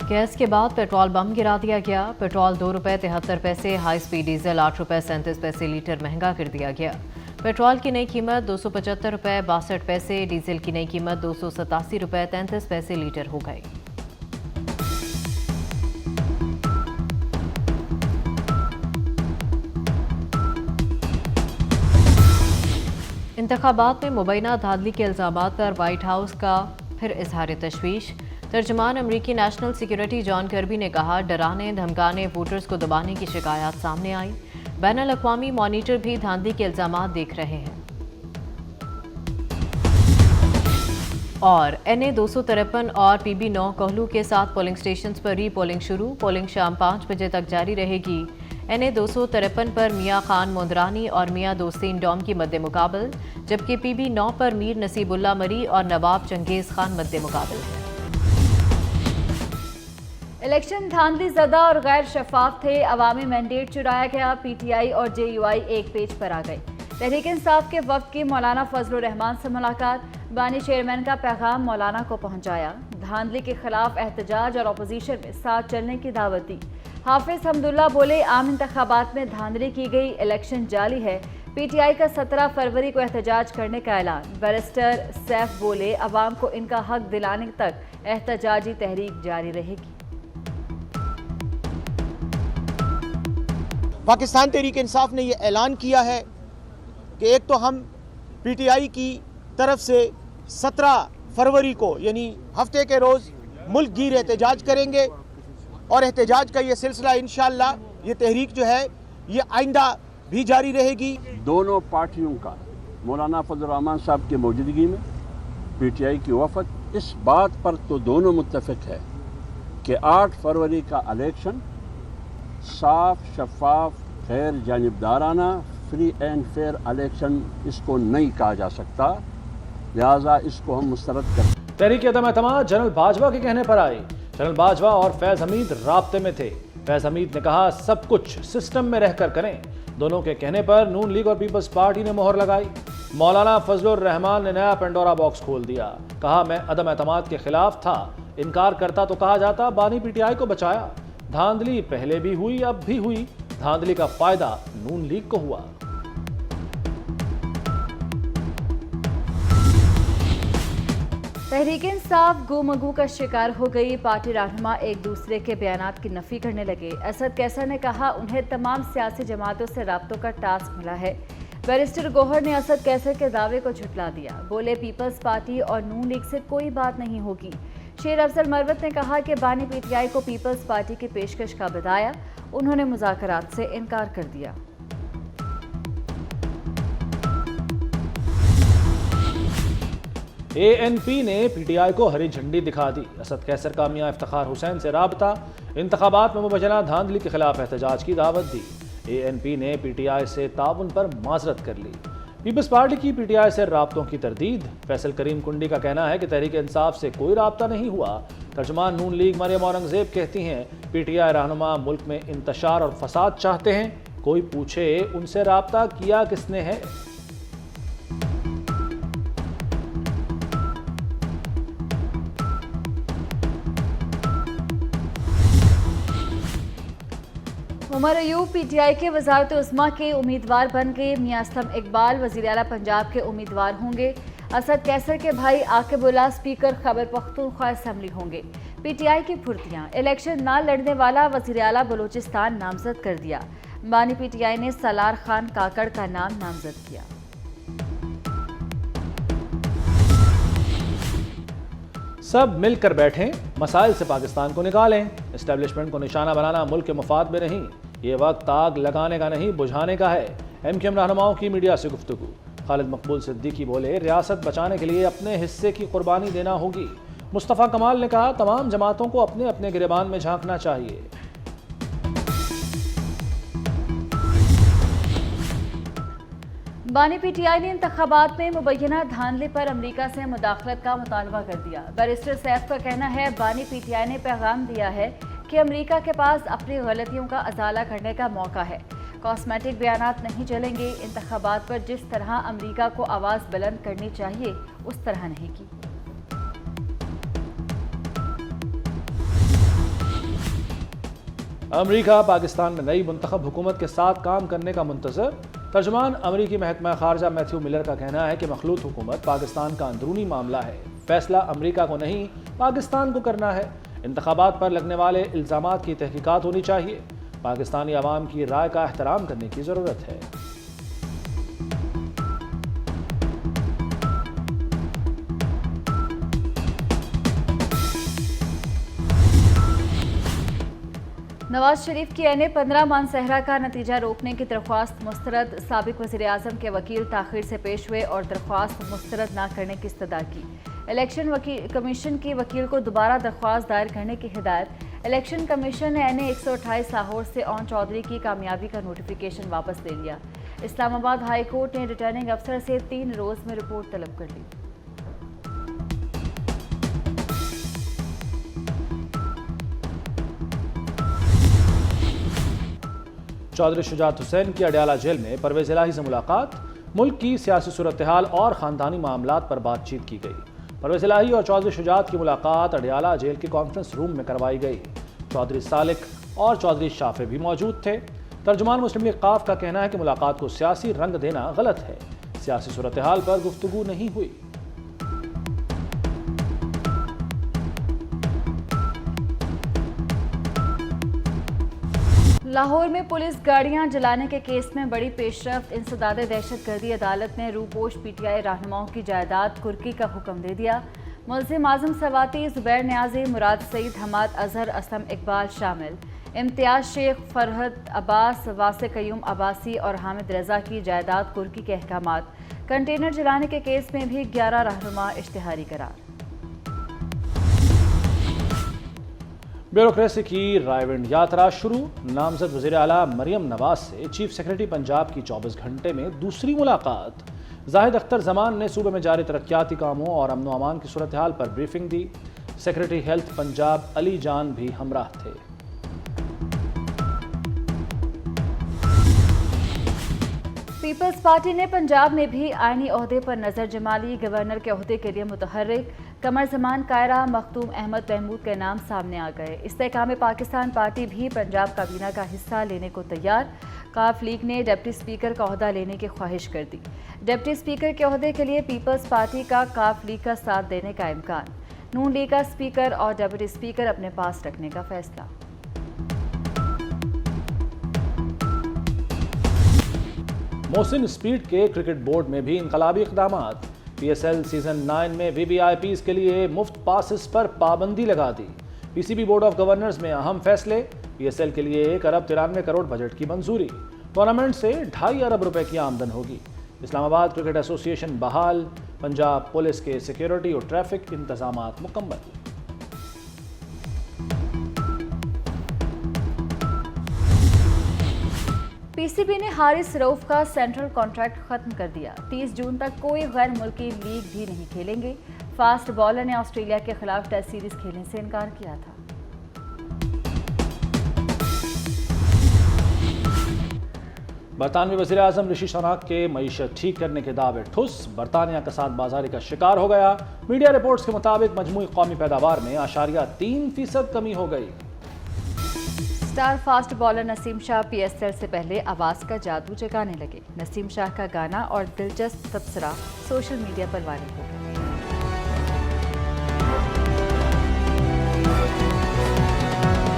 Gas के बाद petrol bomb गिरा दिया गया। पेट्रोल 2 रुपये 73 पैसे, हाई स्पीड डीजल 8 रुपये 37 पैसे लीटर महंगा कर दिया गया। पेट्रोल की नई कीमत 275 रुपये 62 पैसे, डीजल की नई कीमत 287 रुपये 33 पैसे लीटर हो गई। इंतखाबात में मुबैना धांधली के इल्जामात पर व्हाइट हाउस का फिर इजहार तशवीश। तर्जमान अमरीकी नेशनल सिक्योरिटी जॉन कर्बी ने कहा, डराने धमकाने वोटर्स को दबाने की शिकायत सामने आई। बैनुल अक़वामी मॉनिटर भी धांधली के इल्जामात देख रहे हैं। और NA 253 और PB9 कोहलू के साथ पोलिंग स्टेशन पर री पोलिंग शुरू। पोलिंग शाम 5 बजे तक जारी रहेगी। NA 253 पर मियाँ खान मोंदरानी और मियाँ दोस्तीन डॉम की मद्दे मुकाबल, जबकि PB9 पर मीर नसीबुल्ला मरी और नवाब चंगेज़ खान मद्दे मुकाबल है। इलेक्शन धांधली ज़दा और गैर शफाफ थे। अवामी मैंडेट चुराया गया। PTI और JUI एक पेज पर आ गए। तहरीक इंसाफ के वफ्द की मौलाना फजलुर रहमान से मुलाकात। बानी चेयरमैन का पैगाम मौलाना को पहुंचाया। धांधली के खिलाफ एहतजाज और अपोजिशन में साथ चलने की दावत दी। हाफिज हमदुल्ला बोले, आम इंतखाबात में धांधली की गई, इलेक्शन जाली है। PTI का 17 फरवरी को एहतजाज करने का ऐलान। बैरिस्टर सैफ बोले, अवाम को इनका हक दिलाने तक एहतजाजी तहरीक जारी रहेगी। पाकिस्तान तहरीक इंसाफ ने यह ऐलान किया है कि एक तो हम PTI की तरफ से 17 फरवरी को यानी हफ्ते के रोज़ मुल्क गिर एहतजाज करेंगे और एहतजाज का ये सिलसिला इंशाअल्लाह ये तहरीक जो है ये आइंदा भी जारी रहेगी। दोनों पार्टियों का मौलाना फजलुर रहमान साहब की मौजूदगी में PTI की वफद इस बात पर तो दोनों मुत्तफिक है कि 8 फरवरी का इलेक्शन साफ, शफाफ, गैर जानिबदाराना, फ्री एंड फेयर इलेक्शन इसको नहीं कहा जा सकता, लिहाजा इसको हम मुस्तरद करते। तहरीक अदम-ए-एतमाद जनरल बाजवा के कहने पर आई। जनरल बाजवा और फैज़ हमीद राब्ते में थे। फैज़ हमीद ने कहा, सब कुछ सिस्टम में रहकर करें। दोनों के कहने पर नून लीग और पीपल्स पार्टी ने मोहर लगाई। मौलाना फजलुर रहमान ने नया पेंडोरा बॉक्स खोल दिया। कहा, मैं अदम-ए-एतमाद के खिलाफ था, इनकार करता तो कहा जाता बानी PTI को बचाया। धांधली पहले भी हुई, अब भी हुई। धांधली का फायदा नून लीग को हुआ। तहरीक इंसाफ गुमगू का शिकार हो गई। पार्टी रहनुमा एक दूसरे के बयानात की नफी करने लगे। असद कैसर ने कहा, उन्हें तमाम सियासी जमातों से राब्तों का टास्क मिला है। बैरिस्टर गौहर ने असद कैसर के दावे को झुटला दिया। बोले, पीपल्स पार्टी और नून लीग से कोई बात नहीं होगी। शेर अफजल मरवत ने कहा कि बानी PTI को पीपल्स पार्टी की पेशकश का बताया, उन्होंने मुज़ाकरात से इनकार कर दिया। ANP ने PTI को हरी झंडी दिखा दी। असद कैसर का मियां इफ्तिखार हुसैन से राबता। इंतखाबात में मुबैना धांधली के खिलाफ एहतजाज की दावत दी। ANP ने PTI से ताउन पर माजरत कर ली। पीपल्स पार्टी की PTI से राब्तों की तरदीद। फैसल करीम कुंडी का कहना है कि तहरीक इंसाफ से कोई राब्ता नहीं हुआ। तर्जमान नून लीग मरियम औरंगजेब कहती हैं, PTI रहनुमा मुल्क में इंतशार और फसाद चाहते हैं। कोई पूछे उनसे राब्ता किया किसने है। उमर अयूब PTI के वज़ारत उस्मा के उम्मीदवार बन गए। मियां असलम इकबाल वज़ीर आला पंजाब के उम्मीदवार होंगे। असद कैसर के भाई आकिबुल्लाह स्पीकर खैबर पख्तूनख्वा असम्बली होंगे। PTI की फुर्तियाँ। इलेक्शन ना लड़ने वाला वज़ीर आला बलूचिस्तान नामजद कर दिया। बानी PTI ने सलार खान काकड़ का नाम नामजद किया। सब मिलकर बैठें, मसाइल से पाकिस्तान को निकालें। एस्टेब्लिशमेंट को निशाना बनाना मुल्क के मफाद में नहीं, ये वक्त आग लगाने का नहीं बुझाने का है। MQM रहनुमाओं की मीडिया से गुफ्तगू। खालिद मकबूल सिद्दीकी बोले, रियासत बचाने के लिए अपने हिस्से की कुर्बानी देना होगी। मुस्तफ़ा कमाल ने कहा, तमाम जमातों को अपने अपने गिरबान में झांकना चाहिए। बानी PTI ने इंतखाबात में मुबैना धांधली पर अमरीका से मुदाखलत का मुतालबा कर दिया। बैरिस्टर सैफ का कहना है, बानी PTI ने पैगाम दिया है कि अमरीका के पास अपनी गलतियों का अजाला करने का मौका है। कॉस्मेटिक बयानात नहीं चलेंगे। इंतखाबात पर जिस तरह अमरीका को आवाज़ बुलंद करनी चाहिए उस तरह नहीं की। अमेरिका पाकिस्तान में नई मुंतखब हुकूमत के साथ काम करने का मुंतज़र। तर्जुमान अमेरिकी महकमा खारजा मैथ्यू मिलर का कहना है कि मखलूत हुकूमत पाकिस्तान का अंदरूनी मामला है, फैसला अमेरिका को नहीं पाकिस्तान को करना है। इंतखाबात पर लगने वाले इल्ज़ामात की तहकीकात होनी चाहिए। पाकिस्तानी अवाम की राय का एहतराम करने की ज़रूरत है। नवाज शरीफ की NA 15 मानसहरा का नतीजा रोकने की दरख्वास्त मुस्तरद। साबिक वज़ीर आज़म के वकील ताख़ीर से पेश हुए और दरख्वास्त मुस्तरद न करने की इस्तदा की। इलेक्शन कमीशन की वकील को दोबारा दरख्वास्त दायर करने की हिदायत। इलेक्शन कमीशन ने NA 128 लाहौर से ओन चौधरी की कामयाबी का नोटिफिकेशन वापस ले लिया। इस्लामाबाद हाई कोर्ट ने रिटर्निंग अफसर से 3 रोज़ में रिपोर्ट तलब कर ली। चौधरी शुजात हुसैन की अडयाला जेल में परवेज़ इलाही से मुलाकात। मुल्क की सियासी सूरत हाल और ख़ानदानी मामलात पर बातचीत की गई। परवेज़ इलाही और चौधरी शुजात की मुलाकात अडयाला जेल के कॉन्फ्रेंस रूम में करवाई गई। चौधरी सालिक और चौधरी शाफे भी मौजूद थे। तर्जुमान मुस्लिम लीग काफ का कहना है कि मुलाकात को सियासी रंग देना गलत है। सियासी सूरत हाल पर गुफ्तगू नहीं हुई। लाहौर में पुलिस गाड़ियां जलाने के केस में बड़ी पेशरफ्त। इंसदाद दहशतगर्दी अदालत ने रूपोश PTI रहनुमाओं की जायदाद कुर्की का हुक्म दे दिया। मुल्ज़िम आज़म सवाती, ज़ुबैर नियाज़ी, मुराद सईद, हमाद अजहर, असलम इकबाल शामिल। इम्तियाज़ शेख, फरहत अब्बास, वासे कयूम अब्बासी और हामिद रजा की जायदाद कुर्की के अहकामात। कंटेनर जलाने के केस में भी 11 रहनुमा इश्तिहारी करार। ब्यूरोक्रेसी की रायविंड यात्रा शुरू। नामजद वज़ीर आला मरियम नवाज से चीफ सेक्रेटरी पंजाब की 24 घंटे में दूसरी मुलाकात। जाहिद अख्तर जमान ने सूबे में जारी तरक्याती कामों और अमन अमान की सूरत हाल पर ब्रीफिंग दी। सेक्रेटरी हेल्थ पंजाब अली जान भी हमराह थे। पीपल्स पार्टी ने पंजाब में भी आईनी ओहदे पर नजर जमा ली। गवर्नर के ओहदे के लिए मुतहर्रिक कमर जमान कायरा, मखदूम अहमद महमूद के नाम सामने आ गए। इस्तेहकाम पाकिस्तान पार्टी भी पंजाब काबीना का हिस्सा लेने को तैयार। काफ लीग ने डिप्टी स्पीकर का ओहदा लेने की ख्वाहिश कर दी। डिप्टी स्पीकर के ओहदे के लिए पीपल्स पार्टी का काफ लीग का साथ देने का इम्कान। नून लीग का स्पीकर और डिप्टी स्पीकर अपने पास रखने का फैसला। मोहसिन स्पीड के क्रिकेट बोर्ड में भी इनकलाबी इक़दामात। PSL सीजन 9 में VVIPs के लिए मुफ्त पासिस पर पाबंदी लगा दी। PCB बोर्ड ऑफ गवर्नर्स में अहम फैसले। PSL के लिए 1 अरब 93 करोड़ बजट की मंजूरी। टूर्नामेंट से 2.5 अरब रुपए की आमदन होगी। इस्लामाबाद क्रिकेट एसोसिएशन बहाल। पंजाब पुलिस के सिक्योरिटी और ट्रैफिक इंतजामात मुकम्मल। PCB ने हारिस रऊफ का सेंट्रल कॉन्ट्रैक्ट खत्म कर दिया। 30 जून तक कोई गैर मुल्की लीग भी नहीं खेलेंगे। फास्ट बॉलर ने ऑस्ट्रेलिया के खिलाफ टेस्ट सीरीज खेलने से इनकार किया था। बरतानवी वज़ीर आज़म ऋषि सुनाक के मईशत ठीक करने के दावे ठुस। बरतानिया का साथ बाजारी का शिकार हो गया। मीडिया रिपोर्ट्स के मुताबिक मजमूई कौमी पैदावार में 0.3% कमी हो गई। Star fast bowler Naseem Shah PSL से पहले आवाज़ का जादू जगाने लगे। नसीम शाह का गाना और दिलचस्प तबसरा सोशल मीडिया पर वायरल हो गया।